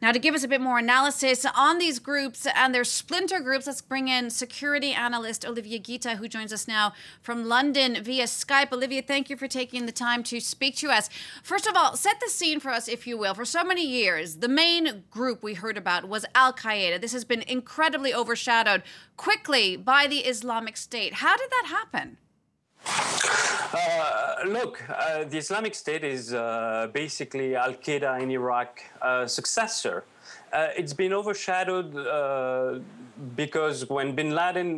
Now, to give us a bit more analysis on these groups and their splinter groups, let's bring in security analyst Olivia Gita, who joins us now from London via Skype. Olivia, thank you for taking the time to speak to us. First of all, set the scene for us, if you will. For so many years, the main group we heard about was Al-Qaeda. This has been incredibly overshadowed quickly by the Islamic State. How did that happen? The Islamic State is basically Al-Qaeda in Iraq successor. It's been overshadowed because when bin Laden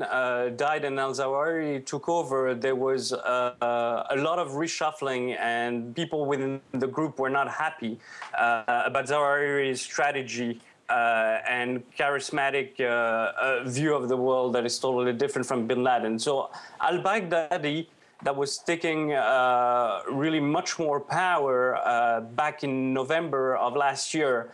died and al-Zawahiri took over, there was a lot of reshuffling, and people within the group were not happy about Zawahiri's strategy and charismatic view of the world that is totally different from bin Laden. So al-Baghdadi, that was taking really much more power back in November of last year,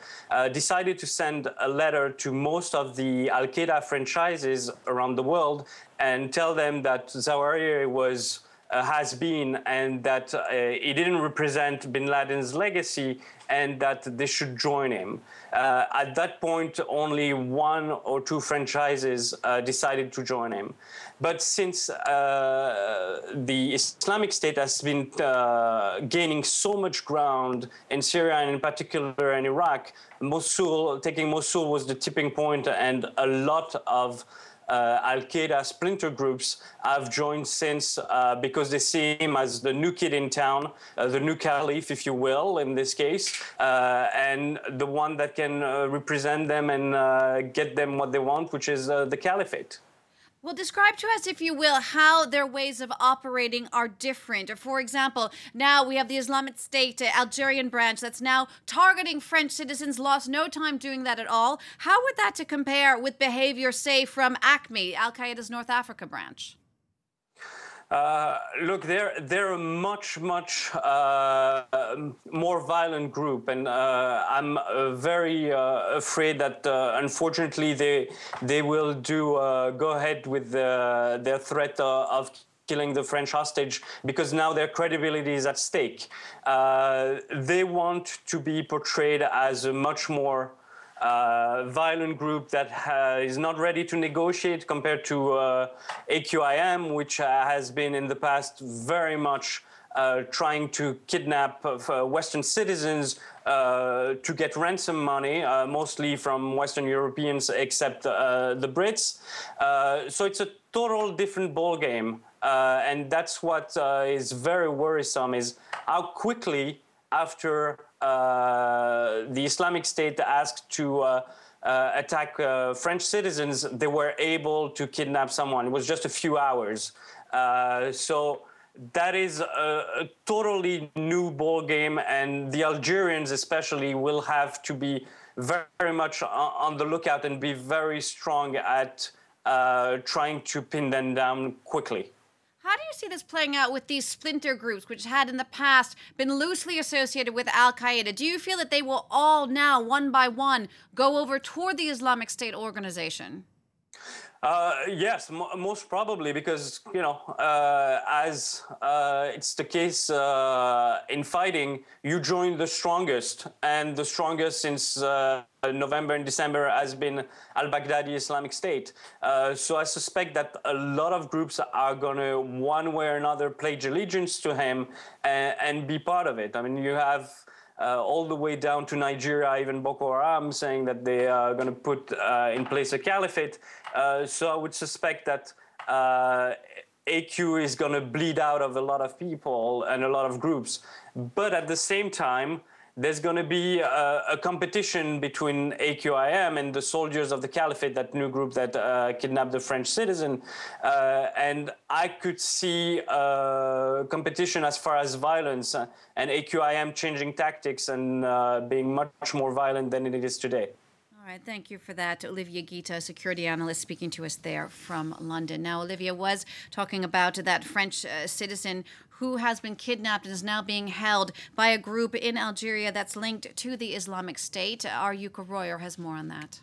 decided to send a letter to most of the Al-Qaeda franchises around the world and tell them that Zawahiri was has been, and that he didn't represent bin Laden's legacy, and that they should join him. At that point, only one or two franchises decided to join him. But since the Islamic State has been gaining so much ground in Syria and in particular in Iraq, taking Mosul was the tipping point, and a lot of Al-Qaeda splinter groups have joined since because they see him as the new kid in town, the new caliph, if you will, in this case, and the one that can represent them and get them what they want, which is the caliphate. Well, describe to us, if you will, how their ways of operating are different. Or, for example, now we have the Islamic State Algerian branch that's now targeting French citizens, lost no time doing that at all. How would that compare with behavior, say, from ACME, Al-Qaeda's North Africa branch? Look, they're a much more violent group, and I'm very afraid that unfortunately they will go ahead with their threat of killing the French hostage, because now their credibility is at stake. They want to be portrayed as a much more violent group that is not ready to negotiate compared to AQIM, which has been in the past very much trying to kidnap Western citizens to get ransom money, mostly from Western Europeans, except the Brits. So it's a total different ballgame, and that's what is very worrisome, is how quickly after the Islamic State asked to attack French citizens, they were able to kidnap someone. It was just a few hours. So that is a totally new ball game, and the Algerians especially will have to be very much on the lookout and be very strong at trying to pin them down quickly. How do you see this playing out with these splinter groups, which had in the past been loosely associated with Al-Qaeda? Do you feel that they will all now, one by one, go over toward the Islamic State organization? Yes, most probably, because, you know, as it's the case in fighting, you join the strongest, and the strongest since November and December has been al-Baghdadi Islamic State. So I suspect that a lot of groups are going to, one way or another, pledge allegiance to him and be part of it. I mean, you have all the way down to Nigeria, even Boko Haram, saying that they are going to put in place a caliphate. So I would suspect that AQ is going to bleed out of a lot of people and a lot of groups. But at the same time, there's going to be a competition between AQIM and the soldiers of the caliphate, that new group that kidnapped the French citizen. And I could see competition as far as violence, and AQIM changing tactics and being much more violent than it is today. All right, thank you for that. Olivia Gita, security analyst, speaking to us there from London. Now, Olivia was talking about that French citizen who has been kidnapped and is now being held by a group in Algeria that's linked to the Islamic State. Our Yuka Royer has more on that.